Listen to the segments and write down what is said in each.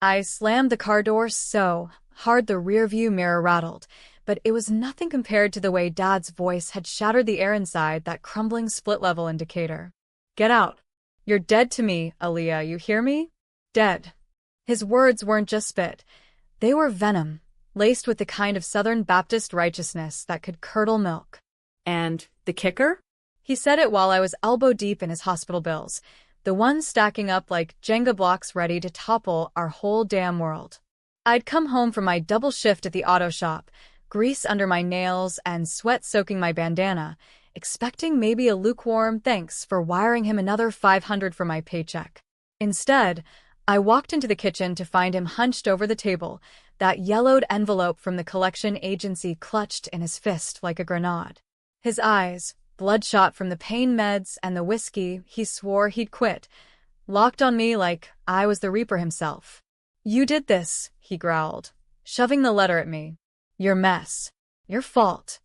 I slammed the car door so hard the rearview mirror rattled, but it was nothing compared to the way Dad's voice had shattered the air inside that crumbling split-level indicator. Get out. You're dead to me, Aaliyah, you hear me? Dead. His words weren't just spit. They were venom, laced with the kind of Southern Baptist righteousness that could curdle milk. And the kicker? He said it while I was elbow-deep in his hospital bills, the ones stacking up like Jenga blocks ready to topple our whole damn world. I'd come home from my double shift at the auto shop, grease under my nails and sweat soaking my bandana, expecting maybe a lukewarm thanks for wiring him another $500 for my paycheck. Instead, I walked into the kitchen to find him hunched over the table, that yellowed envelope from the collection agency clutched in his fist like a grenade. His eyes, bloodshot from the pain meds and the whiskey he swore he'd quit, locked on me like I was the Reaper himself. You did this, he growled, shoving the letter at me. Your mess. Your fault.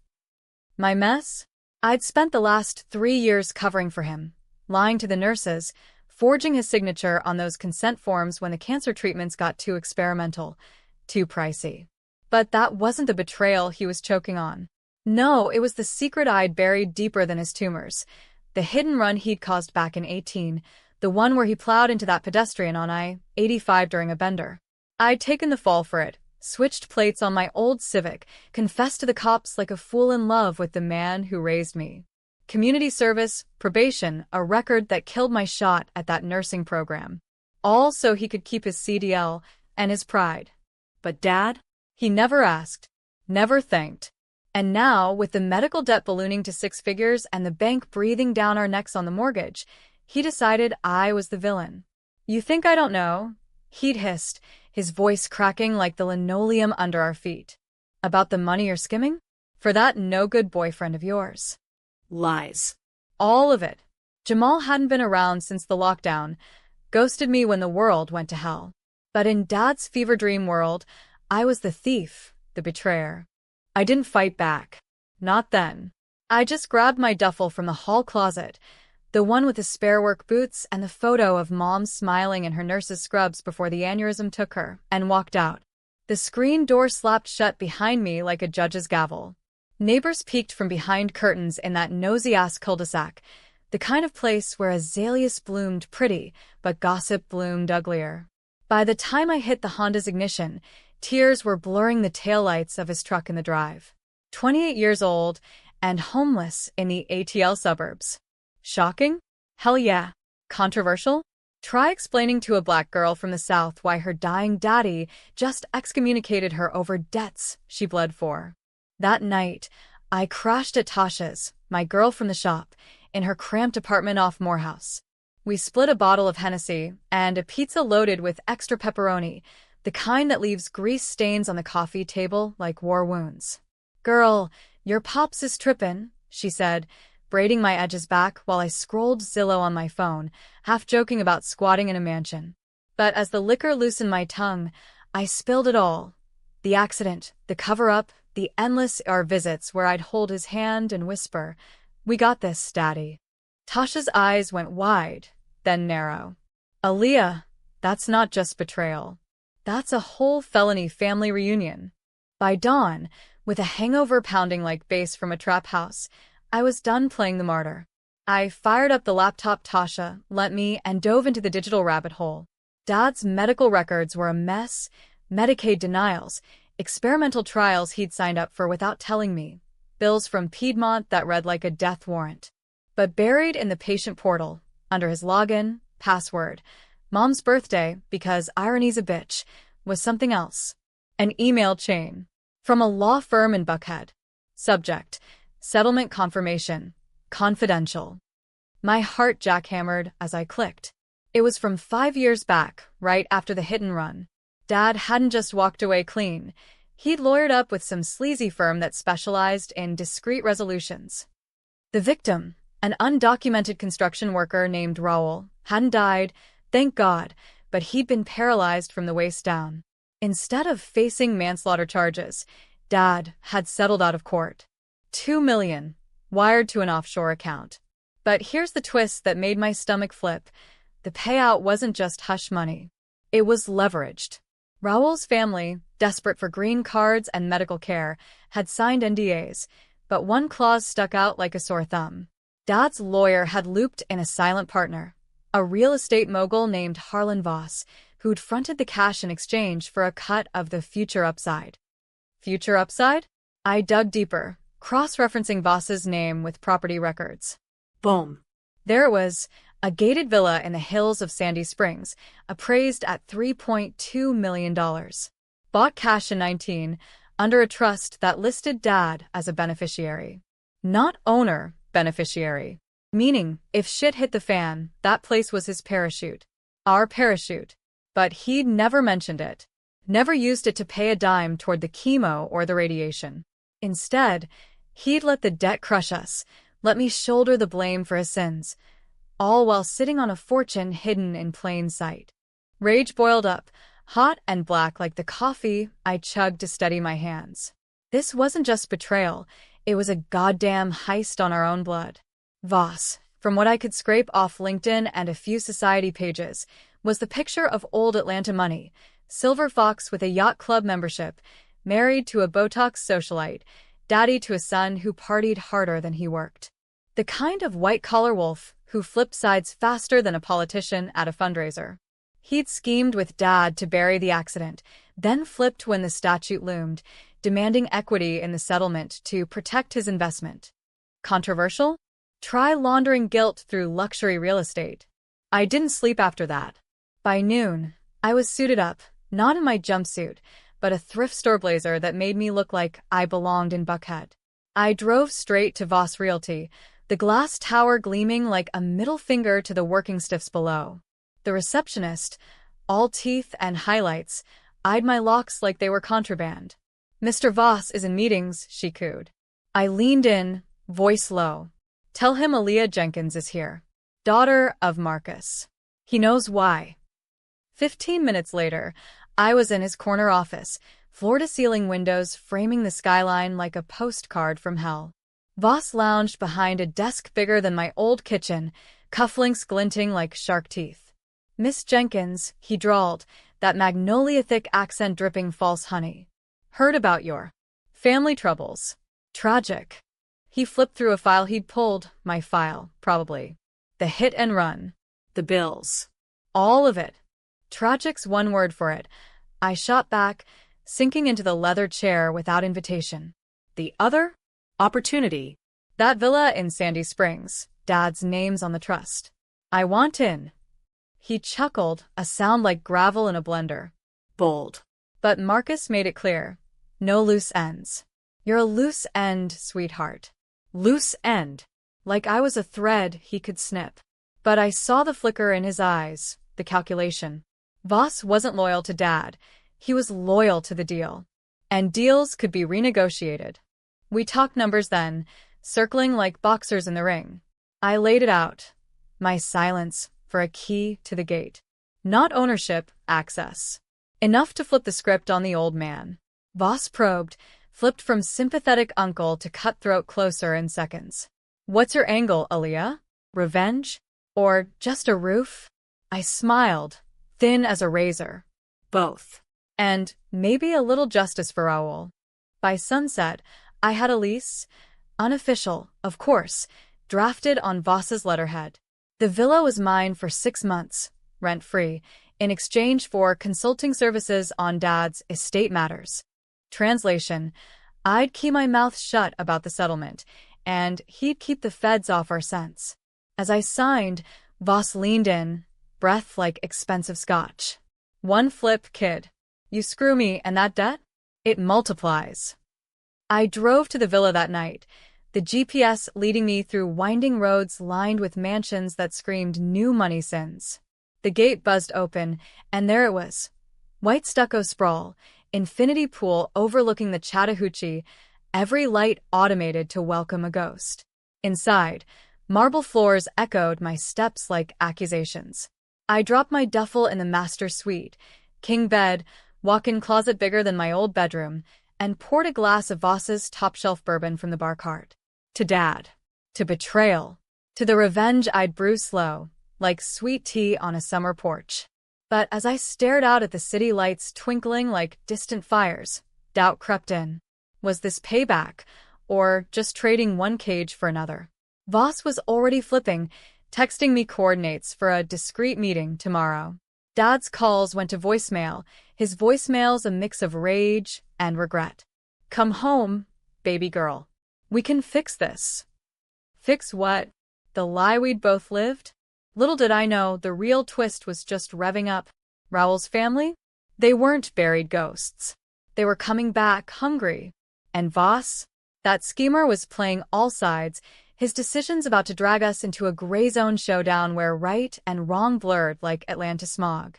My mess? I'd spent the last 3 years covering for him, lying to the nurses, forging his signature on those consent forms when the cancer treatments got too experimental, too pricey. But that wasn't the betrayal he was choking on. No, it was the secret I'd buried deeper than his tumors, the hidden run he'd caused back in 18, the one where he plowed into that pedestrian on I-85 during a bender. I'd taken the fall for it, switched plates on my old Civic, confessed to the cops like a fool in love with the man who raised me. Community service, probation, a record that killed my shot at that nursing program. All so he could keep his CDL and his pride. But Dad? He never asked, never thanked. And now, with the medical debt ballooning to 6 figures and the bank breathing down our necks on the mortgage, he decided I was the villain. You think I don't know? He'd hissed, his voice cracking like the linoleum under our feet. About the money you're skimming? For that no-good boyfriend of yours. Lies. All of it. Jamal hadn't been around since the lockdown, ghosted me when the world went to hell. But in Dad's fever dream world, I was the thief, the betrayer. I didn't fight back. Not then. I just grabbed my duffel from the hall closet, the one with the spare work boots and the photo of Mom smiling in her nurse's scrubs before the aneurysm took her, and walked out. The screen door slapped shut behind me like a judge's gavel. Neighbors peeked from behind curtains in that nosy-ass cul-de-sac, the kind of place where azaleas bloomed pretty, but gossip bloomed uglier. By the time I hit the Honda's ignition, tears were blurring the taillights of his truck in the drive. 28 years old and homeless in the ATL suburbs. Shocking? Hell yeah. Controversial? Try explaining to a black girl from the South why her dying daddy just excommunicated her over debts she bled for. That night, I crashed at Tasha's, my girl from the shop, in her cramped apartment off Morehouse. We split a bottle of Hennessy and a pizza loaded with extra pepperoni, the kind that leaves grease stains on the coffee table like war wounds. Girl, your pops is trippin', she said, braiding my edges back while I scrolled Zillow on my phone, half joking about squatting in a mansion. But as the liquor loosened my tongue, I spilled it all. The accident, the cover-up, the endless ER visits where I'd hold his hand and whisper, "We got this, Daddy." Tasha's eyes went wide, then narrow. Aaliyah, that's not just betrayal. That's a whole felony family reunion. By dawn, with a hangover pounding like bass from a trap house, I was done playing the martyr. I fired up the laptop Tasha lent me and dove into the digital rabbit hole. Dad's medical records were a mess, Medicaid denials, experimental trials he'd signed up for without telling me, bills from Piedmont that read like a death warrant. But buried in the patient portal, under his login, password, Mom's birthday, because irony's a bitch, was something else. An email chain. From a law firm in Buckhead. Subject: settlement confirmation. Confidential. My heart jackhammered as I clicked. It was from 5 years back, right after the hit and run. Dad hadn't just walked away clean. He'd lawyered up with some sleazy firm that specialized in discrete resolutions. The victim, an undocumented construction worker named Raul, hadn't died, thank God, but he'd been paralyzed from the waist down. Instead of facing manslaughter charges, Dad had settled out of court. $2 million, wired to an offshore account. But here's the twist that made my stomach flip. The payout wasn't just hush money. It was leveraged. Raoul's family, desperate for green cards and medical care, had signed NDAs, but one clause stuck out like a sore thumb. Dad's lawyer had looped in a silent partner, a real estate mogul named Harlan Voss, who'd fronted the cash in exchange for a cut of the future upside. Future upside? I dug deeper, cross-referencing Voss's name with property records. Boom. There it was, a gated villa in the hills of Sandy Springs, appraised at $3.2 million. Bought cash in 19, under a trust that listed Dad as a beneficiary. Not owner, beneficiary. Meaning, if shit hit the fan, that place was his parachute. Our parachute. But he'd never mentioned it. Never used it to pay a dime toward the chemo or the radiation. Instead, he'd let the debt crush us, let me shoulder the blame for his sins, all while sitting on a fortune hidden in plain sight. Rage boiled up, hot and black like the coffee I chugged to steady my hands. This wasn't just betrayal, it was a goddamn heist on our own blood. Voss, from what I could scrape off LinkedIn and a few society pages, was the picture of old Atlanta money, silver fox with a yacht club membership, married to a Botox socialite, daddy to a son who partied harder than he worked. The kind of white-collar wolf who flipped sides faster than a politician at a fundraiser. He'd schemed with Dad to bury the accident, then flipped when the statute loomed, demanding equity in the settlement to protect his investment. Controversial? Try laundering guilt through luxury real estate. I didn't sleep after that. By noon, I was suited up, not in my jumpsuit, but a thrift store blazer that made me look like I belonged in Buckhead. I drove straight to Voss Realty, the glass tower gleaming like a middle finger to the working stiffs below. The receptionist, all teeth and highlights, eyed my locks like they were contraband. "Mr. Voss is in meetings," she cooed. I leaned in, voice low. "Tell him Aaliyah Jenkins is here. Daughter of Marcus. He knows why." 15 minutes later, I was in his corner office, floor-to-ceiling windows framing the skyline like a postcard from hell. Voss lounged behind a desk bigger than my old kitchen, cufflinks glinting like shark teeth. "Miss Jenkins," he drawled, that magnolia-thick accent dripping false honey. "Heard about your family troubles. Tragic." He flipped through a file he'd pulled, my file, probably. The hit and run. The bills. All of it. Tragic's one word for it. I shot back, sinking into the leather chair without invitation. The other? Opportunity. That villa in Sandy Springs, Dad's name's on the trust. I want in. He chuckled, a sound like gravel in a blender. Bold. But Marcus made it clear. No loose ends. You're a loose end, sweetheart. Loose end. Like I was a thread he could snip. But I saw the flicker in his eyes, the calculation. Voss wasn't loyal to Dad. He was loyal to the deal. And deals could be renegotiated. We talked numbers then, circling like boxers in the ring. I laid it out. My silence for a key to the gate. Not ownership, access. Enough to flip the script on the old man. Voss probed, flipped from sympathetic uncle to cutthroat closer in seconds. "What's your angle, Aaliyah? Revenge? Or just a roof?" I smiled, thin as a razor. "Both. And maybe a little justice for Raoul." By sunset, I had a lease, unofficial, of course, drafted on Voss's letterhead. The villa was mine for 6 months, rent-free, in exchange for consulting services on Dad's estate matters. Translation: I'd keep my mouth shut about the settlement, and he'd keep the feds off our scents. As I signed, Voss leaned in, breath like expensive scotch. "One flip, kid. You screw me and that debt? It multiplies." I drove to the villa that night, the GPS leading me through winding roads lined with mansions that screamed new money sins. The gate buzzed open, and there it was. White stucco sprawl, infinity pool overlooking the Chattahoochee, every light automated to welcome a ghost. Inside, marble floors echoed my steps like accusations. I dropped my duffel in the master suite, king bed, walk-in closet bigger than my old bedroom, and poured a glass of Voss's top-shelf bourbon from the bar cart. To Dad. To betrayal. To the revenge I'd brew slow, like sweet tea on a summer porch. But as I stared out at the city lights twinkling like distant fires, doubt crept in. Was this payback, or just trading one cage for another? Voss was already flipping, texting me coordinates for a discreet meeting tomorrow. Dad's calls went to voicemail, his voicemails a mix of rage and regret. Come home, baby girl. We can fix this. Fix what? The lie we'd both lived? Little did I know the real twist was just revving up. Raoul's family? They weren't buried ghosts. They were coming back hungry. And Voss? That schemer was playing all sides, his decisions about to drag us into a gray zone showdown where right and wrong blurred like Atlantis smog.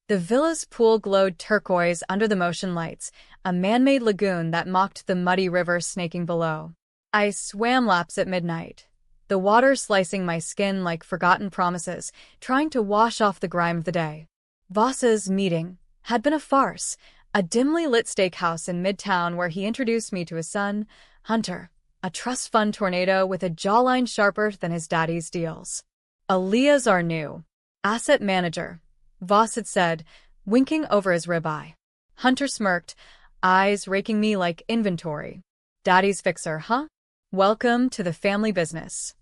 The villa's pool glowed turquoise under the motion lights, a man-made lagoon that mocked the muddy river snaking below. I swam laps at midnight, the water slicing my skin like forgotten promises, trying to wash off the grime of the day. Voss's meeting had been a farce, a dimly lit steakhouse in Midtown where he introduced me to his son, Hunter, a trust fund tornado with a jawline sharper than his daddy's deals. Aaliyah's our new asset manager, Voss had said, winking over his ribeye. Hunter smirked, eyes raking me like inventory. Daddy's fixer, huh? Welcome to the family business.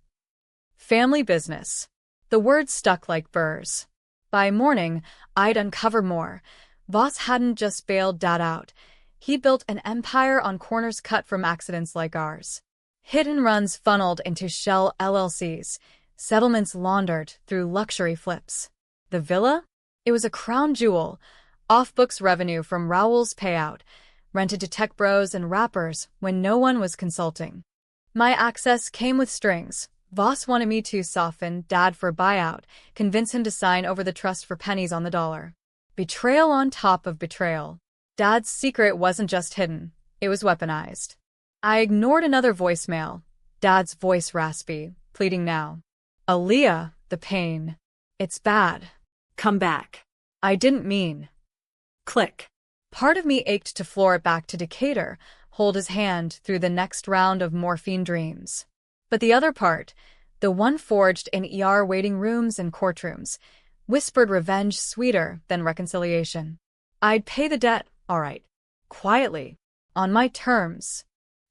Family business. The word stuck like burrs. By morning, I'd uncover more. Voss hadn't just bailed Dad out. He built an empire on corners cut from accidents like ours. Hit-and-runs funneled into shell LLCs, settlements laundered through luxury flips. The villa? It was a crown jewel, off-books revenue from Raoul's payout, rented to tech bros and rappers when no one was consulting. My access came with strings. Voss wanted me to soften Dad for buyout, convince him to sign over the trust for pennies on the dollar. Betrayal on top of betrayal. Dad's secret wasn't just hidden, it was weaponized. I ignored another voicemail, Dad's voice raspy, pleading now. Aaliyah, the pain. It's bad. Come back. I didn't mean. Click. Part of me ached to floor it back to Decatur, hold his hand through the next round of morphine dreams. But the other part, the one forged in ER waiting rooms and courtrooms, whispered revenge sweeter than reconciliation. I'd pay the debt, all right. Quietly. On my terms.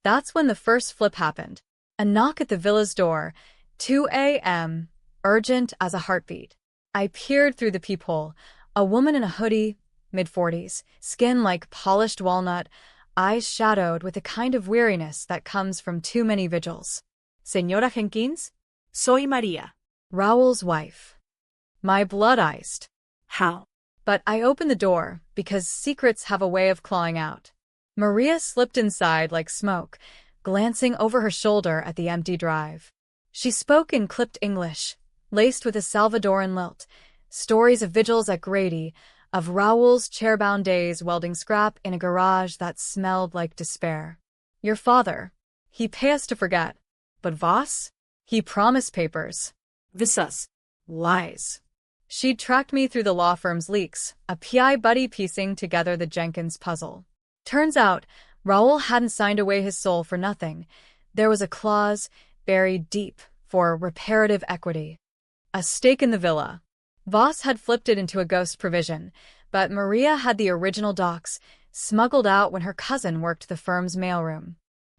That's when the first flip happened. A knock at the villa's door, 2 a.m., urgent as a heartbeat. I peered through the peephole, a woman in a hoodie, mid-40s, skin like polished walnut, eyes shadowed with a kind of weariness that comes from too many vigils. Señora Jenkins? Soy Maria. Raoul's wife. My blood iced. How? But I opened the door, because secrets have a way of clawing out. Maria slipped inside like smoke, glancing over her shoulder at the empty drive. She spoke in clipped English, laced with a Salvadoran lilt, stories of vigils at Grady, of Raoul's chair-bound days welding scrap in a garage that smelled like despair. Your father. He pay us to forget. But Voss? He promised papers. Visas. Lies. She'd tracked me through the law firm's leaks, a PI buddy piecing together the Jenkins puzzle. Turns out, Raoul hadn't signed away his soul for nothing. There was a clause, buried deep, for reparative equity. A stake in the villa. Voss had flipped it into a ghost provision, but Maria had the original docs, smuggled out when her cousin worked the firm's mailroom.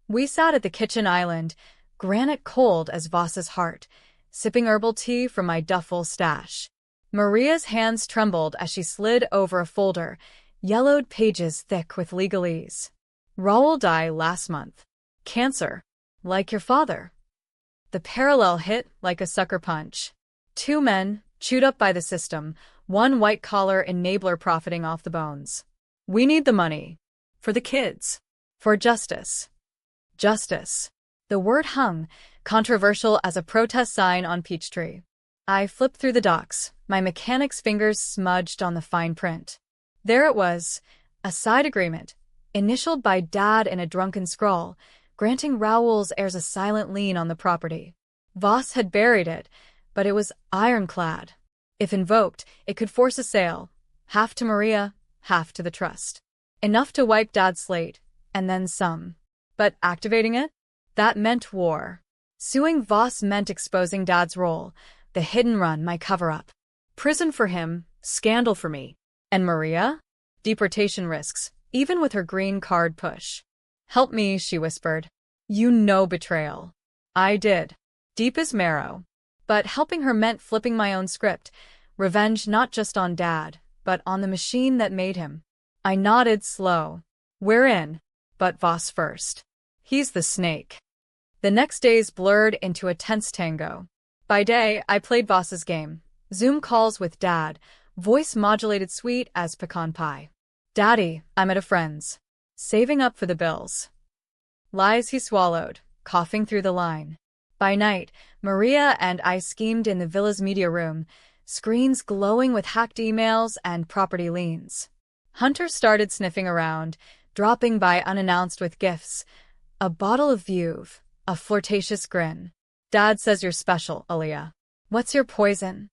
We sat at the kitchen island, granite cold as Voss's heart, sipping herbal tea from my duffel stash. Maria's hands trembled as she slid over a folder, yellowed pages thick with legalese. Raoul died last month. Cancer. Like your father. The parallel hit like a sucker punch. 2 men, chewed up by the system, one white-collar enabler profiting off the bones. We need the money. For the kids. For justice. Justice. The word hung, controversial as a protest sign on Peachtree. I flipped through the docs, my mechanic's fingers smudged on the fine print. There it was, a side agreement, initialed by Dad in a drunken scrawl, granting Raoul's heirs a silent lien on the property. Voss had buried it, but it was ironclad. If invoked, it could force a sale, half to Maria, half to the trust. Enough to wipe Dad's slate, and then some. But activating it? That meant war. Suing Voss meant exposing Dad's role, the hidden run, my cover-up. Prison for him, Scandal for me. And Maria? Deportation risks, even with her green card push. Help me, she whispered. You know betrayal. I did. Deep as marrow. But helping her meant flipping my own script. Revenge not just on Dad, but on the machine that made him. I nodded slow. We're in. But Voss first. He's the snake. The next days blurred into a tense tango. By day, I played Voss's game. Zoom calls with Dad, voice modulated sweet as pecan pie. Daddy, I'm at a friend's. Saving up for the bills. Lies he swallowed, coughing through the line. By night, Maria and I schemed in the villa's media room, screens glowing with hacked emails and property liens. Hunter started sniffing around, dropping by unannounced with gifts. A bottle of Veuve, a flirtatious grin. Dad says you're special, Aaliyah. What's your poison?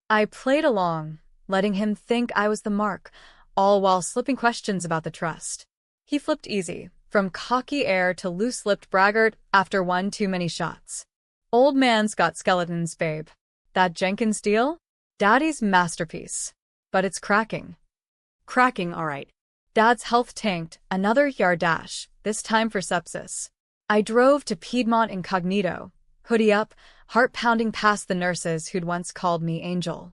I played along, letting him think I was the mark, all while slipping questions about the trust. He flipped easy, from cocky air to loose-lipped braggart after one too many shots. Old man's got skeletons, babe. That Jenkins deal? Daddy's masterpiece. But it's cracking. Cracking, all right. Dad's health tanked, another yard dash, this time for sepsis. I drove to Piedmont incognito, hoodie up, heart pounding past the nurses who'd once called me Angel.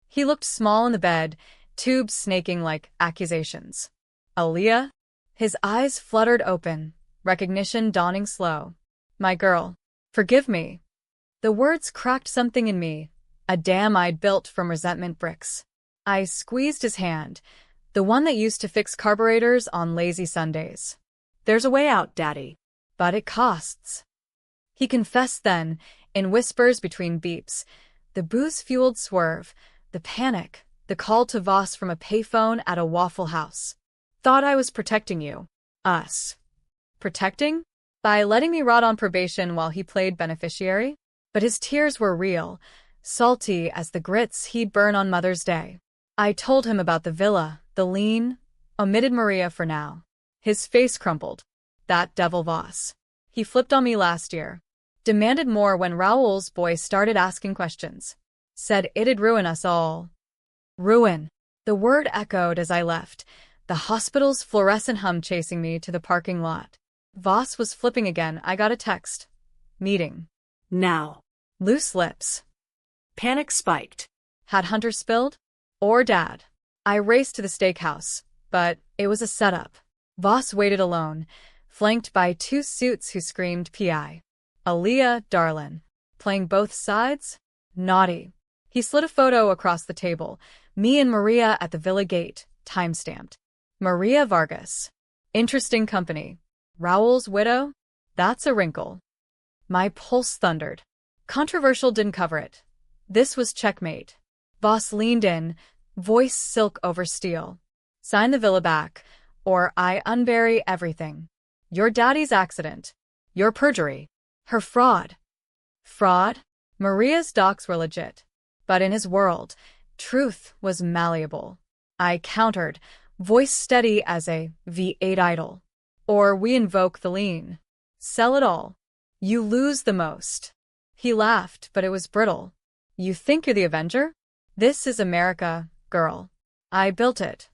He looked small in the bed, tubes snaking like accusations. Aaliyah? His eyes fluttered open, recognition dawning slow. My girl. Forgive me. The words cracked something in me, a dam I'd built from resentment bricks. I squeezed his hand, the one that used to fix carburetors on lazy Sundays. There's a way out, Daddy. But it costs. He confessed then, in whispers between beeps, the booze-fueled swerve, the panic, the call to Voss from a payphone at a Waffle House. Thought I was protecting you. Us. Protecting? By letting me rot on probation while he played beneficiary? But his tears were real, salty as the grits he'd burn on Mother's Day. I told him about the villa, the lien, omitted Maria for now. His face crumpled. That devil Voss. He flipped on me last year. Demanded more when Raoul's boy started asking questions. Said it'd ruin us all. Ruin. The word echoed as I left, the hospital's fluorescent hum chasing me to the parking lot. Voss was flipping again. I got a text. Meeting. Now. Loose lips. Panic spiked. Had Hunter spilled? Or Dad? I raced to the steakhouse, but it was a setup. Voss waited alone, flanked by two suits who screamed P.I. Aaliyah, darlin'. Playing both sides? Naughty. He slid a photo across the table, me and Maria at the villa gate, time-stamped. Maria Vargas. Interesting company. Raoul's widow? That's a wrinkle. My pulse thundered. Controversial didn't cover it. This was checkmate. Voss leaned in, voice silk over steel. Sign the villa back, or I unbury everything. Your daddy's accident. Your perjury. Her fraud. Fraud? Maria's docs were legit. But in his world, truth was malleable. I countered, voice steady as a V8 idol. Or we invoke the lien. Sell it all. You lose the most. He laughed, but it was brittle. You think you're the Avenger? This is America, girl. I built it.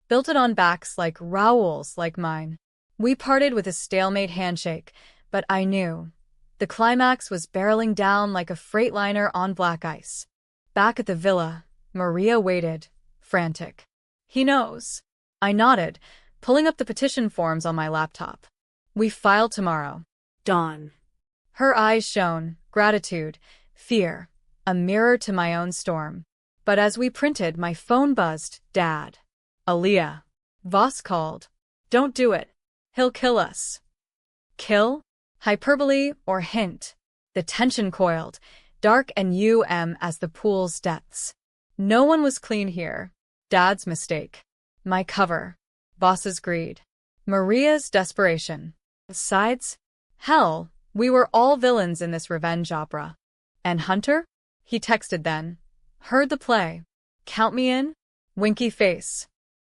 Built it on backs like Raoul's, like mine. We parted with a stalemate handshake, but I knew. The climax was barreling down like a freightliner on black ice. Back at the villa, Maria waited, frantic. He knows. I nodded, pulling up the petition forms on my laptop. We file tomorrow. Dawn. Her eyes shone, gratitude, fear, a mirror to my own storm. But as we printed, my phone buzzed. Dad. Aaliyah. Voss called. Don't do it. He'll kill us. Kill? Hyperbole or hint? The tension coiled, dark and as the pool's depths. No one was clean here. Dad's mistake. My cover. Voss's greed. Maria's desperation. Besides, hell, we were all villains in this revenge opera. And Hunter? He texted then. Heard the play. Count me in? Winky face.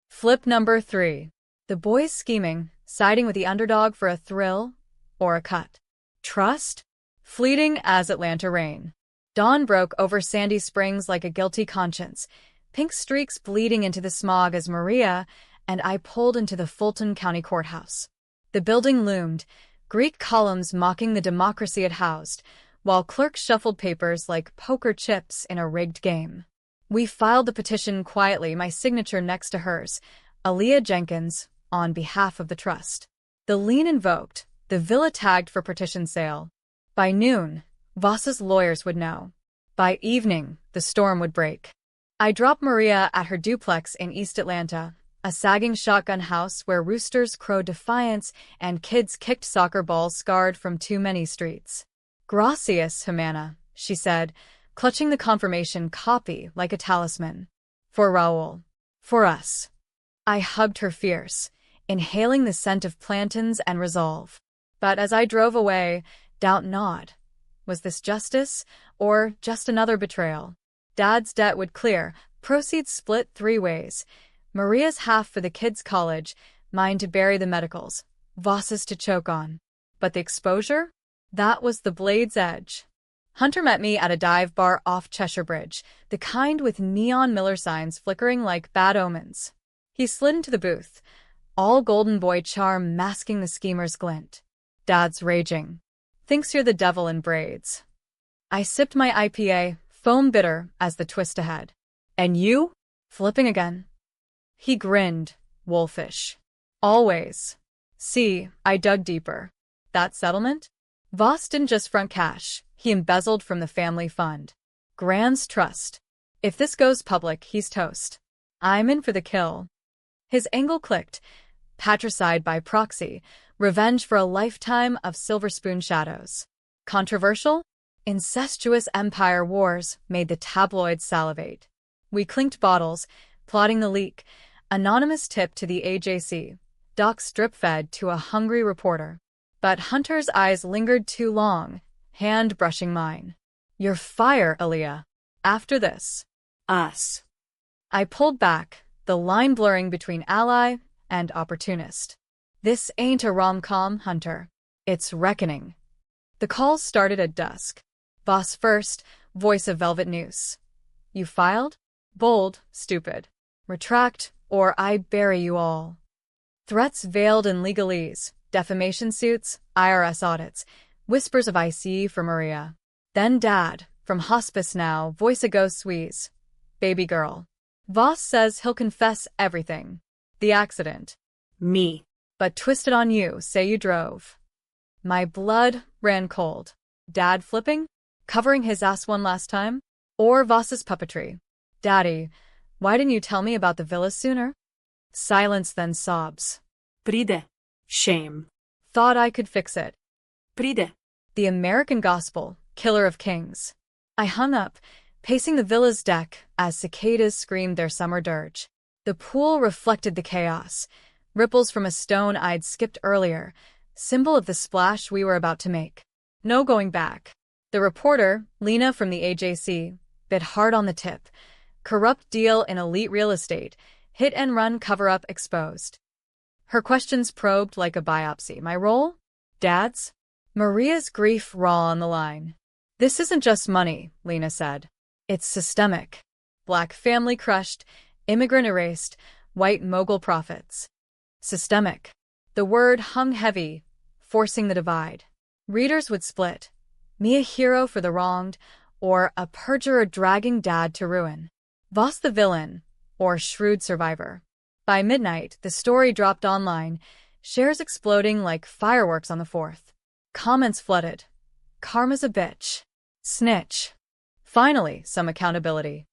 Flip number 3. The boys scheming, siding with the underdog for a thrill or a cut. Trust? Fleeting as Atlanta rain. Dawn broke over Sandy Springs like a guilty conscience. pink streaks bleeding into the smog as Maria and I pulled into the Fulton County Courthouse. The building loomed, Greek columns mocking the democracy it housed, while clerks shuffled papers like poker chips in a rigged game. We filed the petition quietly, my signature next to hers, Aaliyah Jenkins, on behalf of the trust. The lien invoked, the villa tagged for petition sale. By noon, Voss's lawyers would know. By evening, the storm would break. I dropped Maria at her duplex in East Atlanta, a sagging shotgun house where roosters crowed defiance and kids kicked soccer balls scarred from too many streets. Gracias, Jimena, she said, clutching the confirmation copy like a talisman. For Raoul. For us. I hugged her fierce, inhaling the scent of plantains and resolve. But as I drove away, doubt gnawed. Was this justice, or just another betrayal? Dad's debt would clear, proceeds split 3 ways. Maria's half for the kids' college, mine to bury the medicals, Voss's to choke on. But the exposure? That was the blade's edge. Hunter met me at a dive bar off Cheshire Bridge, the kind with neon Miller signs flickering like bad omens. He slid into the booth, all golden boy charm masking the schemer's glint. Dad's raging. Thinks you're the devil in braids. I sipped my IPA, foam bitter, as the twist ahead. And you? Flipping again. He grinned, wolfish. Always. See, I dug deeper. That settlement? Voss didn't just front cash, he embezzled from the family fund. Grand's trust. If this goes public, he's toast. I'm in for the kill. His angle clicked. Patricide by proxy, revenge for a lifetime of silver spoon shadows. Controversial? Incestuous empire wars made the tabloids salivate. We clinked bottles, plotting the leak. Anonymous tip to the AJC. Doc strip-fed to a hungry reporter. But Hunter's eyes lingered too long, hand brushing mine. You're fire, Aaliyah. After this. Us. I pulled back, the line blurring between ally and opportunist. This ain't a rom-com, Hunter. It's reckoning. The calls started at dusk. Boss first, voice of velvet noose. You filed? Bold, stupid. Retract, or I bury you all. Threats veiled in legalese, defamation suits, IRS audits, whispers of IC for Maria. Then Dad, from hospice now, voice a ghost wheeze. Baby girl. Voss says he'll confess everything. The accident. Me. But twisted on you, say you drove. My blood ran cold. Dad flipping? Covering his ass one last time? Or Voss's puppetry? Daddy, why didn't you tell me about the villa sooner? Silence, then sobs. Pride. Shame. Thought I could fix it. Pride. The American gospel, killer of kings. I hung up, pacing the villa's deck as cicadas screamed their summer dirge. The pool reflected the chaos, ripples from a stone I'd skipped earlier, symbol of the splash we were about to make. No going back. The reporter, Lena from the AJC, bit hard on the tip. Corrupt deal in elite real estate, hit-and-run cover-up exposed. Her questions probed like a biopsy. My role? Dad's? Maria's grief raw on the line. This isn't just money, Lena said. It's systemic. Black family crushed, immigrant erased, white mogul profits. Systemic. The word hung heavy, forcing the divide. Readers would split. Me a hero for the wronged, or a perjurer dragging Dad to ruin. Voss the villain, or shrewd survivor. By midnight, the story dropped online, shares exploding like fireworks on the 4th. Comments flooded. Karma's a bitch. Snitch. Finally, some accountability.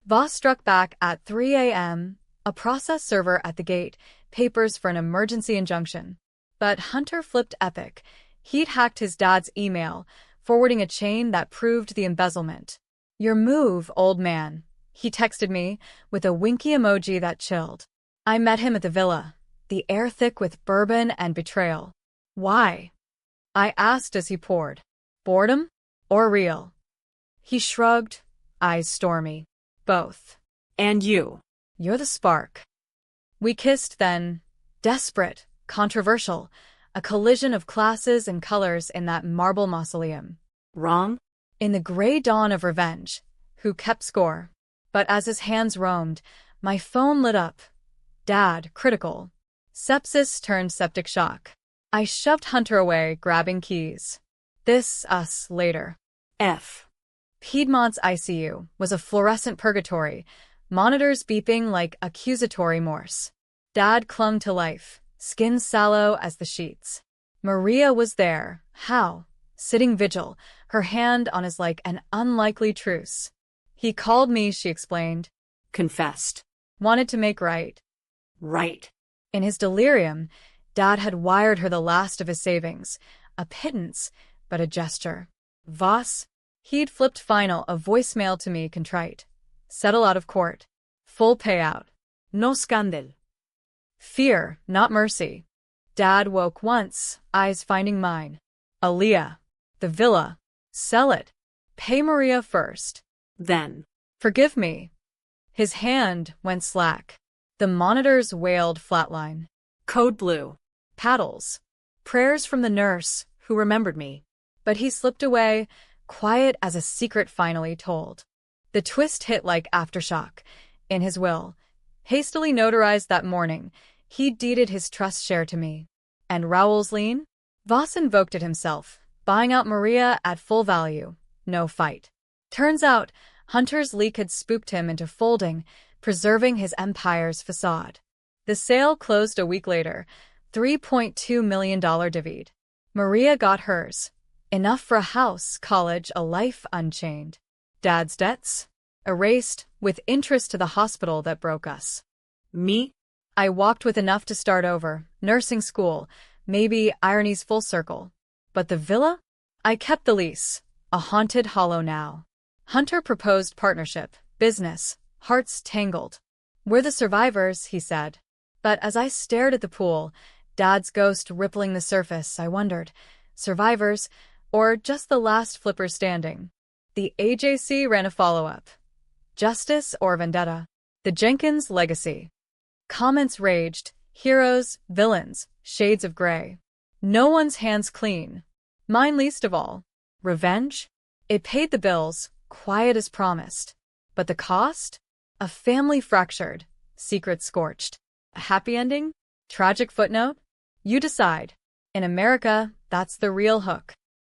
Voss struck back at 3 a.m., a process server at the gate, papers for an emergency injunction. But Hunter flipped epic. He'd hacked his dad's email, forwarding a chain that proved the embezzlement. Your move, old man, he texted me, with a winky emoji that chilled. I met him at the villa, the air thick with bourbon and betrayal. Why? I asked as he poured. Boredom? Or real? He shrugged, eyes stormy. Both. And you. You're the spark. We kissed then, desperate, controversial, a collision of classes and colors in that marble mausoleum. Wrong? In the gray dawn of revenge, who kept score? But as his hands roamed, my phone lit up. Dad, critical. Sepsis turned septic shock. I shoved Hunter away, grabbing keys. This, us, later. F. Piedmont's ICU was a fluorescent purgatory, monitors beeping like accusatory Morse. Dad clung to life, skin sallow as the sheets. Maria was there. How? Sitting vigil, her hand on his like an unlikely truce. He called me, she explained. Confessed. Wanted to make right. Right. In his delirium, Dad had wired her the last of his savings. A pittance, but a gesture. Was? He'd flipped final, a voicemail to me, contrite. Settle out of court. Full payout. No scandal. Fear, not mercy. Dad woke once, eyes finding mine. Aaliyah. The villa. Sell it. Pay Maria first. Then. Forgive me. His hand went slack. The monitors wailed flatline. Code blue. Paddles. Prayers from the nurse, who remembered me. But he slipped away, quiet as a secret finally told. The twist hit like aftershock. In his will, hastily notarized that morning, he deeded his trust share to me. And Raoul's lien? Voss invoked it himself, buying out Maria at full value. No fight. Turns out, Hunter's leak had spooked him into folding, preserving his empire's facade. The sale closed a week later, $3.2 million divvied. Maria got hers. Enough for a house, college, a life unchained. Dad's debts? Erased, with interest to the hospital that broke us. Me? I walked with enough to start over, nursing school, maybe irony's full circle. But the villa? I kept the lease, a haunted hollow now. Hunter proposed partnership, business, hearts tangled. We're the survivors, he said. But as I stared at the pool, Dad's ghost rippling the surface, I wondered, survivors, or just the last flipper standing? The AJC ran a follow-up. Justice or vendetta? The Jenkins legacy. Comments raged, heroes, villains, shades of gray. No one's hands clean. Mine least of all. Revenge? It paid the bills, quiet as promised. But the cost? A family fractured, secrets scorched. A happy ending? Tragic footnote? You decide. In America, that's the real hook.